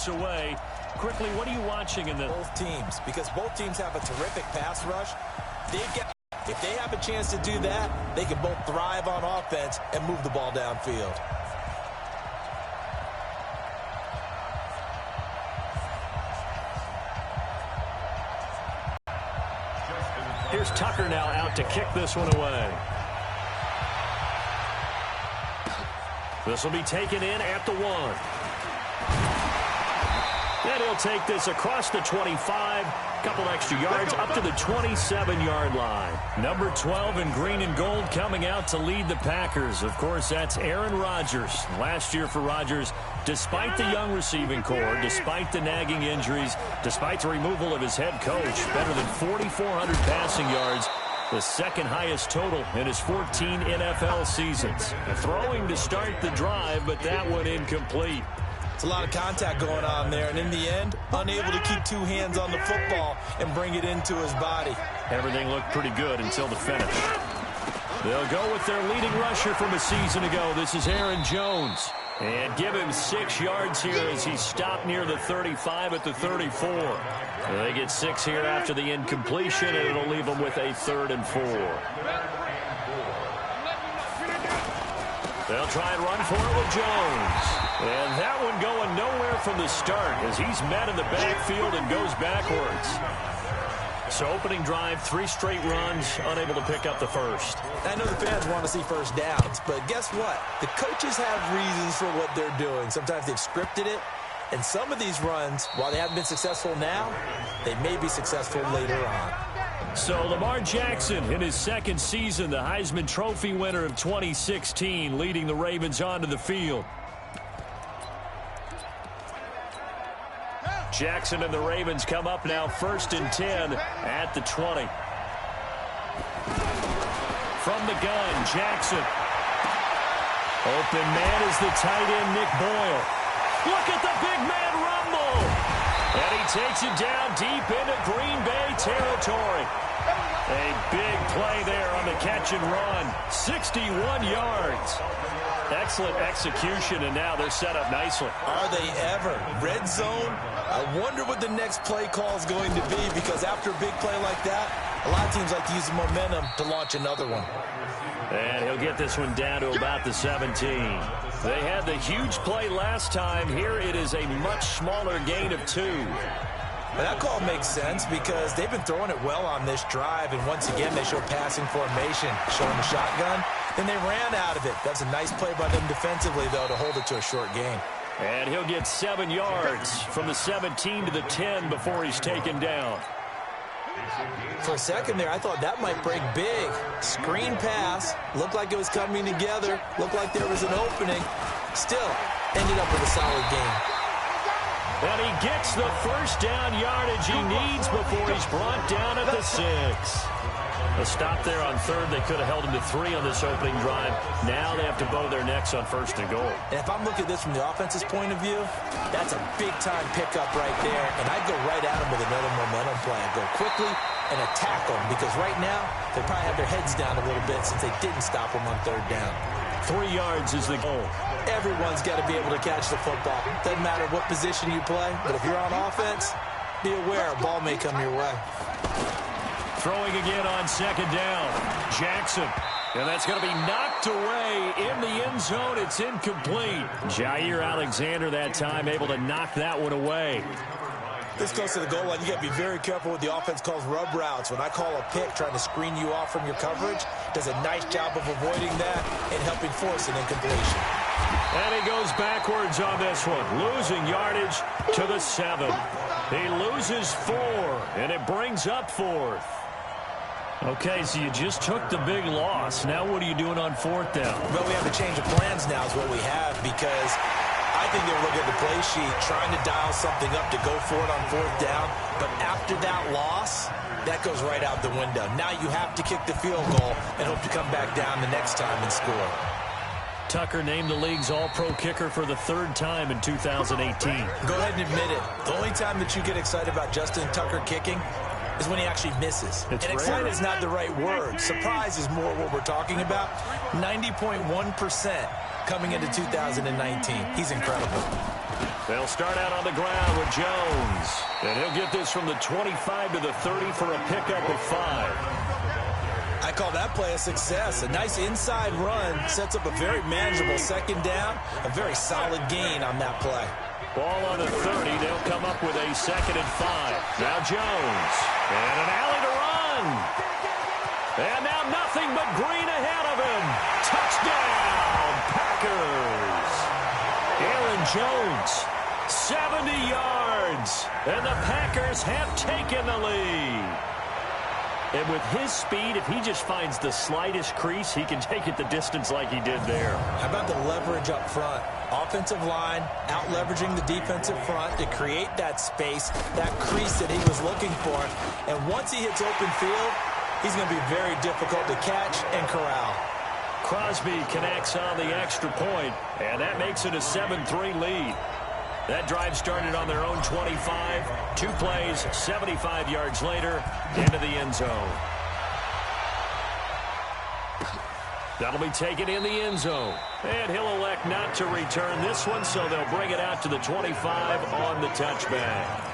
away. Quickly, what are you watching in this? Both teams, because both teams have a terrific pass rush. If they have a chance to do that, they can both thrive on offense and move the ball downfield. Here's Tucker now out to kick this one away. This will be taken in at the 1. And he'll take this across the 25, couple extra yards up to the 27-yard line. Number 12 in green and gold coming out to lead the Packers. Of course, that's Aaron Rodgers. Last year for Rodgers, despite the young receiving core, despite the nagging injuries, despite the removal of his head coach, better than 4,400 passing yards, the second highest total in his 14 NFL seasons. Throwing to start the drive, but that one incomplete. It's a lot of contact going on there, and in the end, unable to keep two hands on the football and bring it into his body. Everything looked pretty good until the finish. They'll go with their leading rusher from a season ago. This is Aaron Jones. And give him 6 yards here as he stopped near the 35 at the 34. They get 6 here after the incompletion, and it'll leave them with a 3rd and 4. They'll try and run for it with Jones. And that one going nowhere from the start as he's met in the backfield and goes backwards. So opening drive, 3 straight runs, unable to pick up the first. I know the fans want to see first downs, but guess what? The coaches have reasons for what they're doing. Sometimes they've scripted it, and some of these runs, while they haven't been successful now, they may be successful later on. So Lamar Jackson in his second season, the Heisman Trophy winner of 2016, leading the Ravens onto the field. Jackson and the Ravens come up now 1st and 10 at the 20. From the gun, Jackson. Open man is the tight end, Nick Boyle. Look at the big man rumble. And he takes it down deep into Green Bay territory. A big play there on the catch and run. 61 yards. Excellent execution, and now they're set up nicely. Are they ever? Red zone? I wonder what the next play call is going to be, because after a big play like that, a lot of teams like to use the momentum to launch another one. And he'll get this one down to about the 17. They had the huge play last time. Here it is a much smaller gain of 2. And that call makes sense because they've been throwing it well on this drive, and once again they show passing formation, showing the shotgun. Then they ran out of it. That's a nice play by them defensively, though, to hold it to a short gain. And he'll get 7 yards from the 17 to the 10 before he's taken down. For a second there, I thought that might break big. Screen pass. Looked like it was coming together. Looked like there was an opening. Still, ended up with a solid gain. And he gets the first down yardage he needs before he's brought down at the 6. A stop there on 3rd. They could have held him to 3 on this opening drive. Now they have to bow their necks on 1st and goal. And if I'm looking at this from the offense's point of view, that's a big-time pickup right there. And I'd go right at him with another momentum play. I'd go quickly and attack them, because right now they probably have their heads down a little bit since they didn't stop them on 3rd down. 3 yards is the goal. Everyone's got to be able to catch the football. Doesn't matter what position you play, but if you're on offense, be aware a ball may come your way. Throwing again on 2nd down. Jackson. And that's going to be knocked away in the end zone. It's incomplete. Jair Alexander that time able to knock that one away. This close to the goal line, you got to be very careful with the offense calls rub routes. When I call a pick trying to screen you off from your coverage, does a nice job of avoiding that and helping force an incompletion. And he goes backwards on this one, losing yardage to the 7. He loses 4, and it brings up 4th. Okay, so you just took the big loss. Now what are you doing on 4th down? Well, we have a change of plans now is what we have, because I think they're looking at the play sheet, trying to dial something up to go for it on 4th down. But after that loss, that goes right out the window. Now you have to kick the field goal and hope to come back down the next time and score. Tucker named the league's all-pro kicker for the 3rd time in 2018. Go ahead and admit it. The only time that you get excited about Justin Tucker kicking is when he actually misses. And excited is not the right word. Surprise is more what we're talking about. 90.1% coming into 2019. He's incredible. They'll start out on the ground with Jones. And he'll get this from the 25 to the 30 for a pickup of 5. I call that play a success. A nice inside run sets up a very manageable second down. A very solid gain on that play. Ball on the 30. They'll come up with a 2nd and 5. Now Jones. And an alley to run. And now nothing but green ahead of him. Touchdown, Packers. Aaron Jones, 70 yards. And the Packers have taken the lead. And with his speed, if he just finds the slightest crease, he can take it the distance like he did there. How about the leverage up front? Offensive line out-leveraging the defensive front to create that space, that crease that he was looking for. And once he hits open field, he's going to be very difficult to catch and corral. Crosby connects on the extra point, and that makes it a 7-3 lead. That drive started on their own 25. 2 plays, 75 yards later, into the end zone. That'll be taken in the end zone. And he'll elect not to return this one, so they'll bring it out to the 25 on the touchback.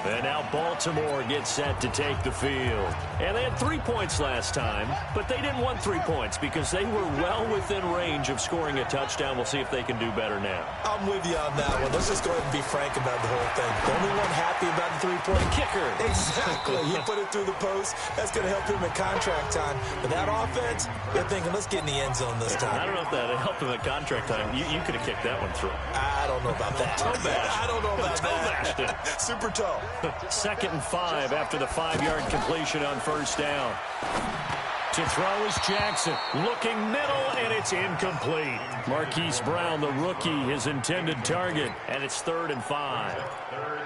And now Baltimore gets set to take the field. And they had 3 points last time, but they didn't want 3 points because they were well within range of scoring a touchdown. We'll see if they can do better now. I'm with you on that one. Let's just go ahead and be frank about the whole thing. The only one happy about the 3-point kicker. Exactly. He put it through the post. That's going to help him in contract time. But that offense, they're thinking, let's get in the end zone this time. I don't know if that helped him in contract time. You could have kicked that one through. I don't know about that. I don't know about that. Super toe. 2nd and 5 after the 5-yard completion on first down. To throw is Jackson. Looking middle, and it's incomplete. Marquise Brown, the rookie, his intended target, and it's 3rd and 5.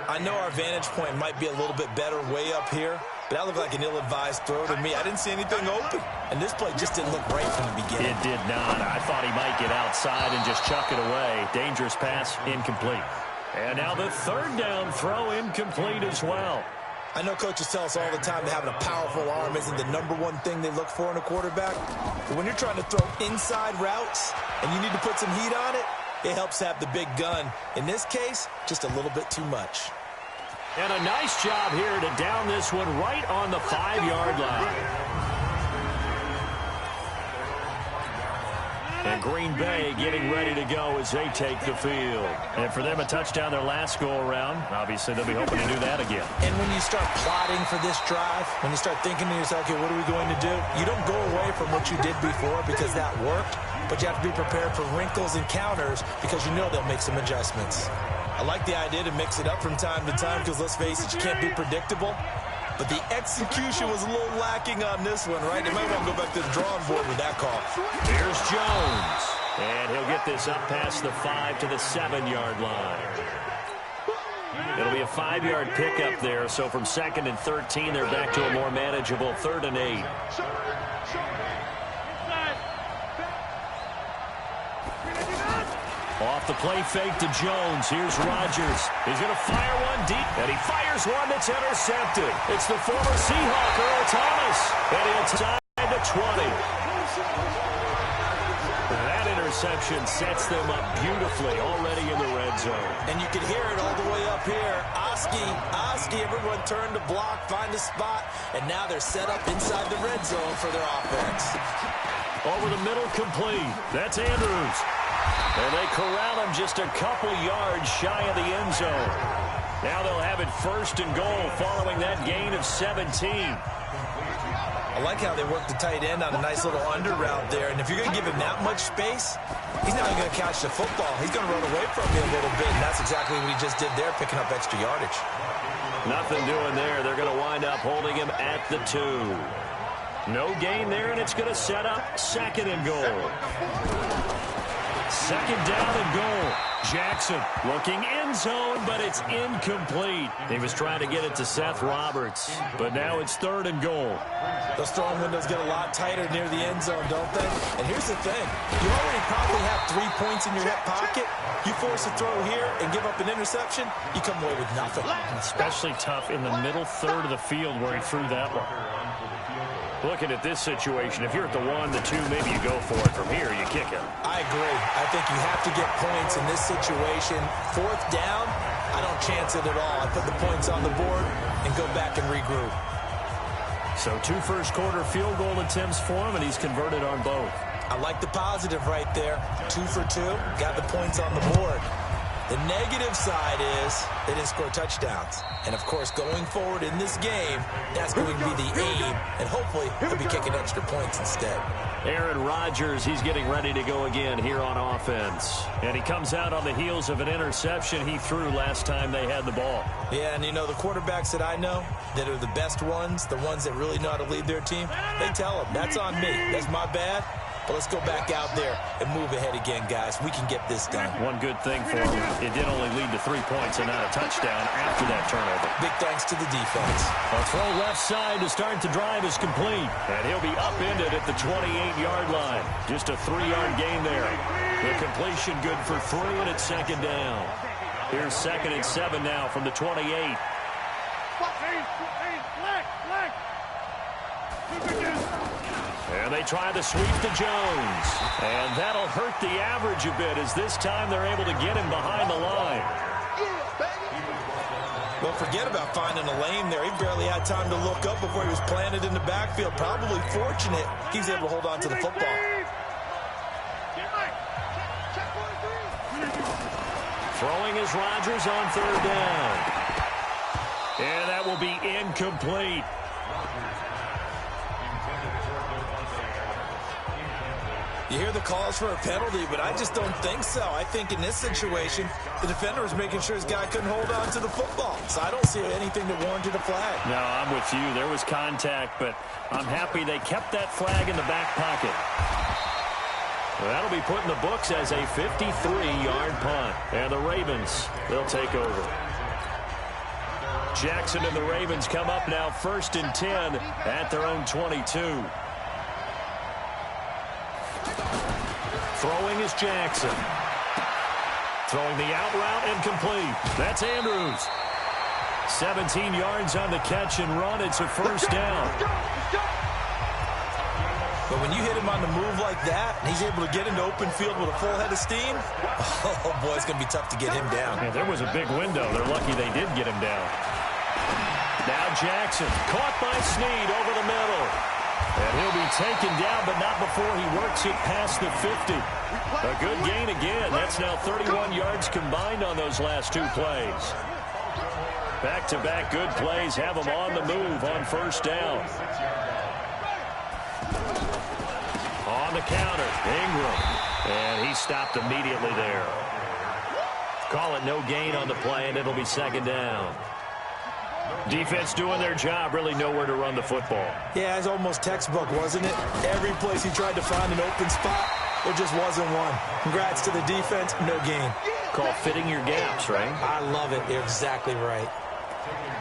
I know our vantage point might be a little bit better way up here, but that looked like an ill-advised throw to me. I didn't see anything open, and this play just didn't look right from the beginning. It did not. I thought he might get outside and just chuck it away. Dangerous pass, incomplete. And now the 3rd down throw incomplete as well. I know coaches tell us all the time that having a powerful arm isn't the #1 thing they look for in a quarterback. But when you're trying to throw inside routes and you need to put some heat on it, it helps have the big gun. In this case, just a little bit too much. And a nice job here to down this one right on the 5-yard line. And Green Bay getting ready to go as they take the field. And for them, a touchdown their last go-around. Obviously, they'll be hoping to do that again. And when you start plotting for this drive, when you start thinking to yourself, okay, what are we going to do? You don't go away from what you did before because that worked, but you have to be prepared for wrinkles and counters because you know they'll make some adjustments. I like the idea to mix it up from time to time because, let's face it, you can't be predictable. But the execution was a little lacking on this one, right? They might want to go back to the drawing board with that call. Here's Jones. And he'll get this up past the 5 to the 7-yard line. It'll be a 5-yard pickup there. So from 2nd and 13, they're back to a more manageable 3rd and 8. Off the play fake to Jones. Here's Rodgers. He's going to fire one deep, and he fires one that's intercepted. It's the former Seahawk, Earl Thomas, and he'll tie the 20. That interception sets them up beautifully already in the red zone. And you can hear it all the way up here. Oski, everyone turned to block, find a spot, and now they're set up inside the red zone for their offense. Over the middle, complete. That's Andrews. And they corral him just a couple yards shy of the end zone. Now they'll have it 1st and goal following that gain of 17. I like how they work the tight end on a nice little under route there. And if you're going to give him that much space, he's not going to catch the football. He's going to run away from you a little bit, and that's exactly what he just did there, picking up extra yardage. Nothing doing there. They're going to wind up holding him at the 2. No gain there, and it's going to set up 2nd and goal. 2nd down and goal. Jackson looking end zone, but it's incomplete. He was trying to get it to Seth Roberts, but now it's 3rd and goal. Those throwing windows get a lot tighter near the end zone, don't they? And here's the thing. You already probably have 3 points in your hip pocket. You force a throw here and give up an interception, you come away with nothing. Especially tough in the middle 3rd of the field where he threw that one. Looking at this situation, if you're at the 1, the 2, maybe you go for it. From here, you kick it. I agree. I think you have to get points in this situation. 4th down, I don't chance it at all. I put the points on the board and go back and regroup. So 2 first-quarter field goal attempts for him, and he's converted on both. I like the positive right there. 2 for 2, got the points on the board. The negative side is they didn't score touchdowns. And, of course, going forward in this game, that's going to be the aim. And hopefully he'll be kicking extra points instead. Aaron Rodgers, he's getting ready to go again here on offense. And he comes out on the heels of an interception he threw last time they had the ball. Yeah, and, you know, the quarterbacks that I know that are the best ones, the ones that really know how to lead their team, they tell them, that's on me. That's my bad. But let's go back out there and move ahead again, guys. We can get this done. One good thing for him, it did only lead to 3 points and not a touchdown after that turnover. Big thanks to the defense. A throw left side to start the drive is complete. And he'll be upended at the 28-yard line. Just a 3-yard gain there. The completion good for 3, and it's 2nd down. Here's 2nd and 7 now from the 28. And they try the sweep to Jones. And that'll hurt the average a bit as this time they're able to get him behind the line. Well, forget about finding a lane there. He barely had time to look up before he was planted in the backfield. Probably fortunate he was able to hold on to the football. Throwing is Rodgers on 3rd down. And that will be incomplete. You hear the calls for a penalty, but I just don't think so. I think in this situation, the defender was making sure his guy couldn't hold on to the football. So I don't see anything that warranted a flag. No, I'm with you. There was contact, but I'm happy they kept that flag in the back pocket. Well, that'll be put in the books as a 53-yard punt. And the Ravens, they'll take over. Jackson and the Ravens come up now 1st and 10 at their own 22. Throwing is Jackson. Throwing the out route incomplete. That's Andrews. 17 yards on the catch and run. It's a 1st down. But when you hit him on the move like that, and he's able to get into open field with a full head of steam, oh, boy, it's going to be tough to get him down. Yeah, there was a big window. They're lucky they did get him down. Now Jackson, caught by Snead over the middle. And he'll be taken down, but not before he works it past the 50. A good gain again. That's now 31 yards combined on those last 2 plays. Back-to-back good plays have him on the move on 1st down. On the counter, Ingram. And he stopped immediately there. Call it no gain on the play, and it'll be 2nd down. Defense doing their job, really nowhere to run the football. Yeah, it's almost textbook, wasn't it? Every place he tried to find an open spot, there just wasn't one. Congrats to the defense, no gain. Called fitting your gaps, right? I love it. You're exactly right.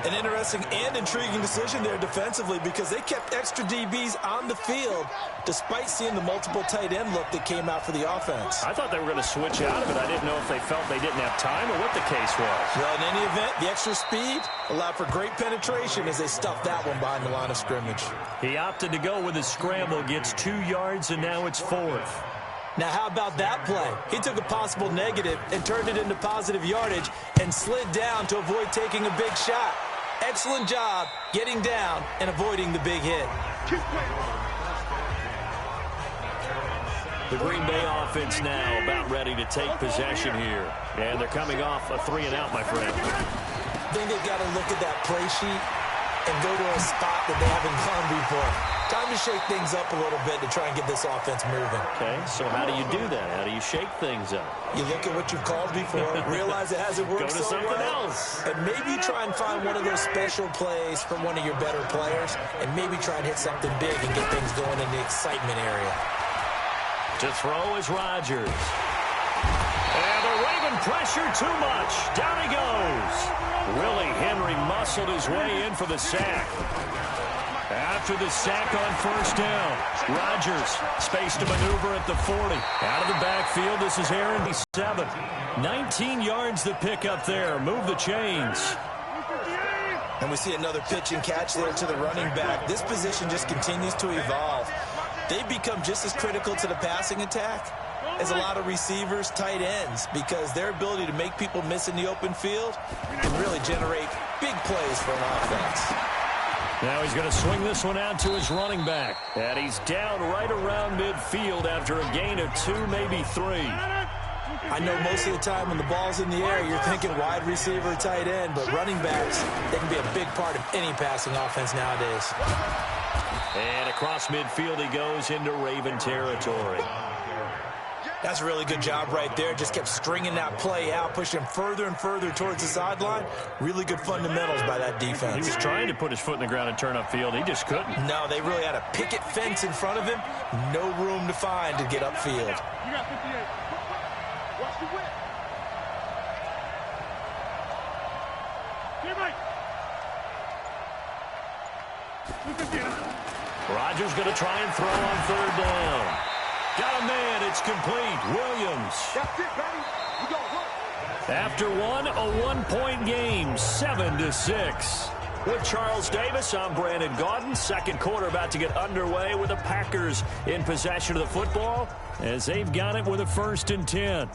An interesting and intriguing decision there defensively because they kept extra DBs on the field despite seeing the multiple tight end look that came out for the offense. I thought they were going to switch out of it. I didn't know if they felt they didn't have time or what the case was. Well, in any event, the extra speed allowed for great penetration as they stuffed that one behind the line of scrimmage. He opted to go with his scramble, gets 2 yards, and now it's 4th. Now, how about that play? He took a possible negative and turned it into positive yardage and slid down to avoid taking a big shot. Excellent job getting down and avoiding the big hit. The Green Bay offense now about ready to take possession here. And thee coming off a 3-and-out, my friend. I think they've got to look at that play sheet and go to a spot that they haven't gone before. Time to shake things up a little bit to try and get this offense moving. Okay, so how do you do that? How do you shake things up? You look at what you've called before, realize it hasn't worked so well. Go to something else. And maybe try and find one of those special plays from one of your better players, and maybe try and hit something big and get things going in the excitement area. To throw is Rodgers. And the Raven pressure too much. Down he goes. Willie Henry muscled his way in for the sack. After the sack on 1st down, Rodgers space to maneuver at the 40. Out of the backfield, this is Aaron 7. 19 yards the pick up there. Move the chains. And we see another pitch and catch there to the running back. This position just continues to evolve. They become just as critical to the passing attack as a lot of receivers, tight ends, because their ability to make people miss in the open field can really generate big plays for an offense. Now he's going to swing this one out to his running back. And he's down right around midfield after a gain of 2, maybe 3. I know most of the time when the ball's in the air, you're thinking wide receiver, tight end, but running backs, they can be a big part of any passing offense nowadays. And across midfield he goes into Raven territory. That's a really good job right there. Just kept stringing that play out, pushing him further and further towards the sideline. Really good fundamentals by that defense. He was trying to put his foot in the ground and turn upfield. He just couldn't. No, they really had a picket fence in front of him. No room to find to get upfield. You got 58. Watch the whip. Rodgers going to try and throw on 3rd down. Got a man. It's complete. Williams. That's it, baby. We got work. After one, a 1-point game, 7-6. With Charles Davis, I'm Brandon Gaudin. Second quarter about to get underway with the Packers in possession of the football as they've got it with a 1st and 10.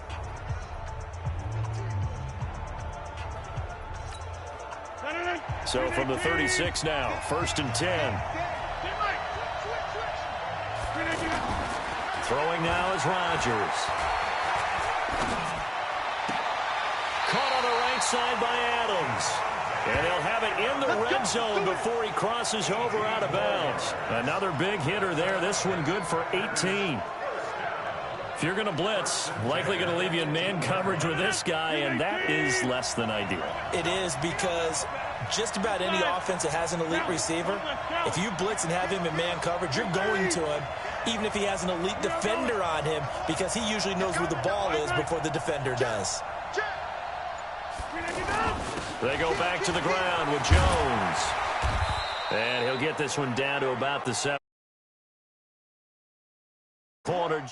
So from the 36 now, 1st and 10. Throwing now is Rodgers. Caught on the right side by Adams. And he'll have it in the red zone before he crosses over out of bounds. Another big hitter there. This one good for 18. If you're going to blitz, likely going to leave you in man coverage with this guy, and that is less than ideal. It is, because just about any offense that has an elite receiver, if you blitz and have him in man coverage, you're going to him, even if he has an elite defender on him, because he usually knows where the ball is before the defender does. They go back to the ground with Jones. And he'll get this one down to about the 7 corner.